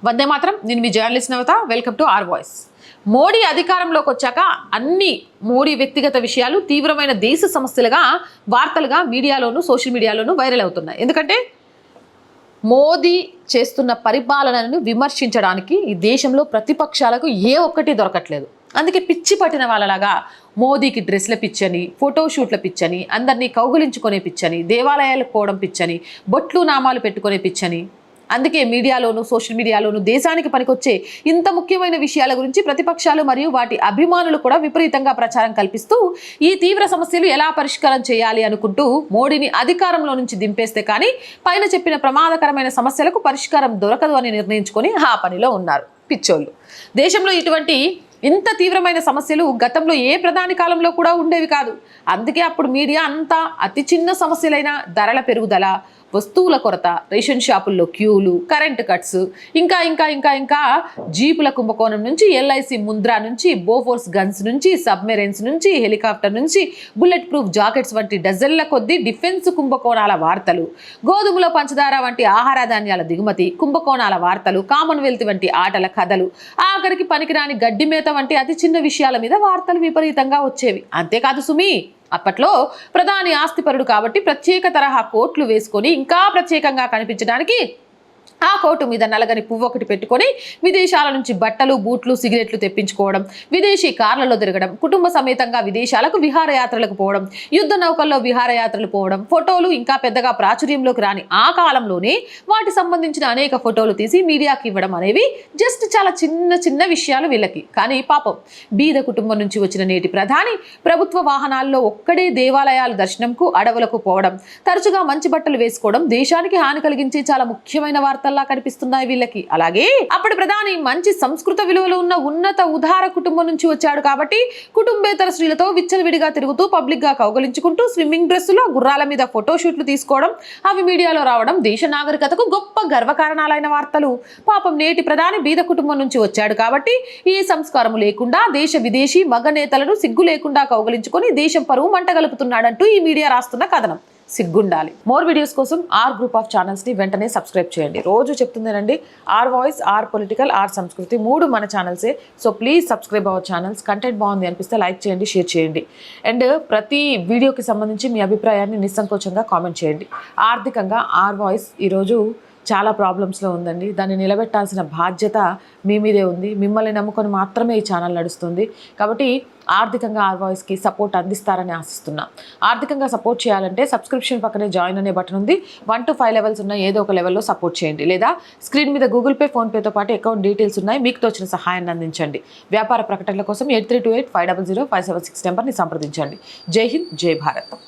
వందే మాత్రం. నేను మీ journalist Navata. Welcome to R voice. Modi అధికారంలోకి వచ్చాక అన్ని మోడీ వ్యక్తిగత విషయాలు తీవ్రమైన దేశ సమస్యలుగా వార్తలుగా మీడియాలోను సోషల్ మీడియాలోను వైరల్ అవుతున్నాయి. ఎందుకంటే మోదీ చేస్తున్న పరిపాలనను విమర్శించడానికి ఈ దేశంలో ప్రతిపక్షాలకు ఏ ఒక్కటి దొరకట్లేదు. అందుకే పిచ్చి పట్టిన వాళ్ళలాగా మోదీకి డ్రెస్ల పిచ్చని, ఫోటోషూట్ల పిచ్చని, అందరినీ కౌగులించుకునే పిచ్చని, దేవాలయాలకు పోవడం పిచ్చని, బొట్లు నామాలు పెట్టుకునే పిచ్చని, అందుకే మీడియాలోను సోషల్ మీడియాలోను దేశానికి పనికొచ్చే ఇంత ముఖ్యమైన విషయాల గురించి ప్రతిపక్షాలు మరియు వాటి అభిమానులు కూడా విపరీతంగా ప్రచారం కల్పిస్తూ ఈ తీవ్ర సమస్యలు ఎలా పరిష్కారం చేయాలి అనుకుంటూ మోడీని అధికారంలో నుంచి దింపేస్తే కానీ పైన చెప్పిన ప్రమాదకరమైన సమస్యలకు పరిష్కారం దొరకదు అని నిర్ణయించుకొని ఆ పనిలో ఉన్నారు పిచ్చోళ్ళు. దేశంలో ఇటువంటి ఇంత తీవ్రమైన సమస్యలు గతంలో ఏ ప్రధాని కాలంలో కూడా ఉండేవి కాదు. అందుకే అప్పుడు మీడియా అంతా అతి చిన్న సమస్యలైన ధరల పెరుగుదల, వస్తువుల కొరత, రేషన్ షాపుల్లో క్యూలు, కరెంటు కట్స్, ఇంకా ఇంకా ఇంకా ఇంకా జీపుల కుంభకోణం నుంచి, ఎల్ఐసి ముంద్రా నుంచి, బోఫోర్స్ గన్స్ నుంచి, సబ్మెరైన్స్ నుంచి, హెలికాప్టర్ నుంచి, బుల్లెట్ ప్రూఫ్ జాకెట్స్ వంటి డజన్ల కొద్దీ డిఫెన్స్ కుంభకోణాల వార్తలు, గోధుమల పంచదార వంటి ఆహార ధాన్యాల దిగుమతి కుంభకోణాల వార్తలు, కామన్వెల్త్ వంటి ఆటల కథలు, ఆఖరికి పనికిరాని గడ్డి మేత వంటి అతి చిన్న విషయాల మీద వార్తలు విపరీతంగా వచ్చేవి. అంతేకాదు సుమి, అప్పట్లో ప్రధాని ఆస్తిపరుడు కాబట్టి ప్రత్యేక తరహా కోట్లు వేసుకొని ఇంకా ప్రత్యేకంగా కనిపించడానికి ఆ కోటు మీద నలగని పువ్వు ఒకటి పెట్టుకొని విదేశాల నుంచి బట్టలు, బూట్లు, సిగరెట్లు తెప్పించుకోవడం, విదేశీ కార్లలో తిరగడం, కుటుంబ సమేతంగా విదేశాలకు విహారయాత్రలకు పోవడం, యుద్ధ నౌకల్లో విహారయాత్రలు పోవడం, ఫోటోలు ఇంకా పెద్దగా ప్రాచుర్యంలోకి రాని ఆ కాలంలోనే వాటి సంబంధించిన అనేక ఫోటోలు తీసి మీడియాకి ఇవ్వడం అనేవి జస్ట్ చాలా చిన్న చిన్న విషయాలు వీళ్ళకి. కానీ పాపం బీద కుటుంబం నుంచి వచ్చిన నేటి ప్రధాని ప్రభుత్వ వాహనాల్లో ఒక్కడే దేవాలయాల దర్శనంకు, అడవులకు పోవడం, తరచుగా మంచి బట్టలు వేసుకోవడం దేశానికి హాని కలిగించే చాలా ముఖ్యమైన వార్తలు కనిపిస్తున్నాయి వీళ్ళకి. అలాగే అప్పటి ప్రధాని మంచి సంస్కృత విలువలు ఉన్న ఉన్నత ఉదార కుటుంబం నుంచి వచ్చాడు కాబట్టి కుటుంబేతర స్త్రీలతో విచ్చలవిడిగా తిరుగుతూ పబ్లిక్ గా కౌగలించుకుంటూ స్విమ్మింగ్ డ్రెస్సులో గుర్రాల మీద ఫోటోషూట్లు తీసుకోవడం, అవి మీడియాలో రావడం దేశ నాగరికతకు గొప్ప గర్వకారణాలైన వార్తలు. పాపం నేటి ప్రధాని బీద కుటుంబం నుంచి వచ్చాడు కాబట్టి ఈ సంస్కారం లేకుండా దేశ విదేశీ మగ నేతలను సిగ్గు లేకుండా కౌగలించుకొని దేశం పరువు మంటగలుపుతున్నాడంటూ ఈ మీడియా రాస్తున్న కథనం. సిగ్గుండాలి. మోర్ వీడియోస్ కోసం ఆర్ గ్రూప్ ఆఫ్ ఛానల్స్ని వెంటనే సబ్స్క్రైబ్ చేయండి. రోజు చెప్తుందేనండి, R voice, R political, R Sanskriti, 3 మన ఛానల్సే. So please subscribe our channels. Content బాగుంది అనిపిస్తే లైక్ చేయండి, షేర్ చేయండి. అండ్ ప్రతి వీడియోకి సంబంధించి మీ అభిప్రాయాన్ని నిస్సంకోచంగా కామెంట్ చేయండి. ఆర్థికంగా ఆర్ వాయిస్ ఈరోజు చాలా ప్రాబ్లమ్స్లో ఉందండి. దాన్ని నిలబెట్టాల్సిన బాధ్యత మీ మీదే ఉంది. మిమ్మల్ని నమ్ముకొని మాత్రమే ఈ ఛానల్ నడుస్తుంది. కాబట్టి ఆర్థికంగా ఆర్ వాయిస్కి సపోర్ట్ అందిస్తారని ఆశిస్తున్నా. ఆర్థికంగా సపోర్ట్ చేయాలంటే సబ్స్క్రిప్షన్ పక్కనే జాయిన్ అనే బటన్ ఉంది. 1 to 5 లెవెల్స్ ఉన్న ఏదో ఒక లెవెల్లో సపోర్ట్ చేయండి. లేదా స్క్రీన్ మీద గూగుల్ పే, ఫోన్పేతో పాటు అకౌంట్ డీటెయిల్స్ ఉన్నాయి. మీకు తోచిన సహాయాన్ని అందించండి. వ్యాపార ప్రకటనల కోసం 8328 500 576 నెంబర్ని సంప్రదించండి. జై హింద్, జై భారత్.